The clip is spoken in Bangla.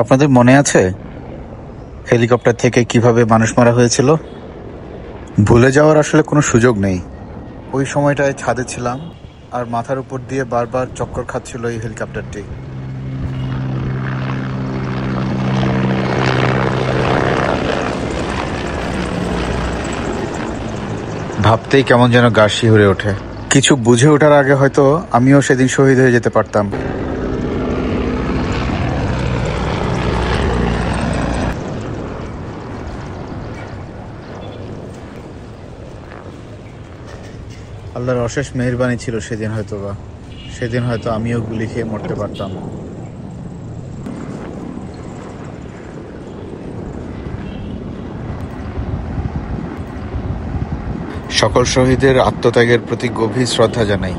আপনাদের মনে আছে হেলিকপ্টার থেকে কিভাবে মানুষ মারা হয়েছিল? ভুলে যাওয়ার আসলে কোনো সুযোগ নেই। ওই সময়টায় ছাদে ছিলাম, আর মাথার উপর দিয়ে বারবার চক্কর খাচ্ছিল এই হেলিকপ্টারটি। ভাবতেই কেমন যেন গা শিউরে ওঠে। কিছু বুঝে ওঠার আগে হয়তো আমিও সেদিন শহীদ হয়ে যেতে পারতাম। আল্লাহর অশেষ মেহেরবানি ছিল সেদিন হয়তো আমিও গুলি খেয়ে মরতে পারতাম। সকল শহীদের আত্মত্যাগের প্রতি গভীর শ্রদ্ধা জানাই।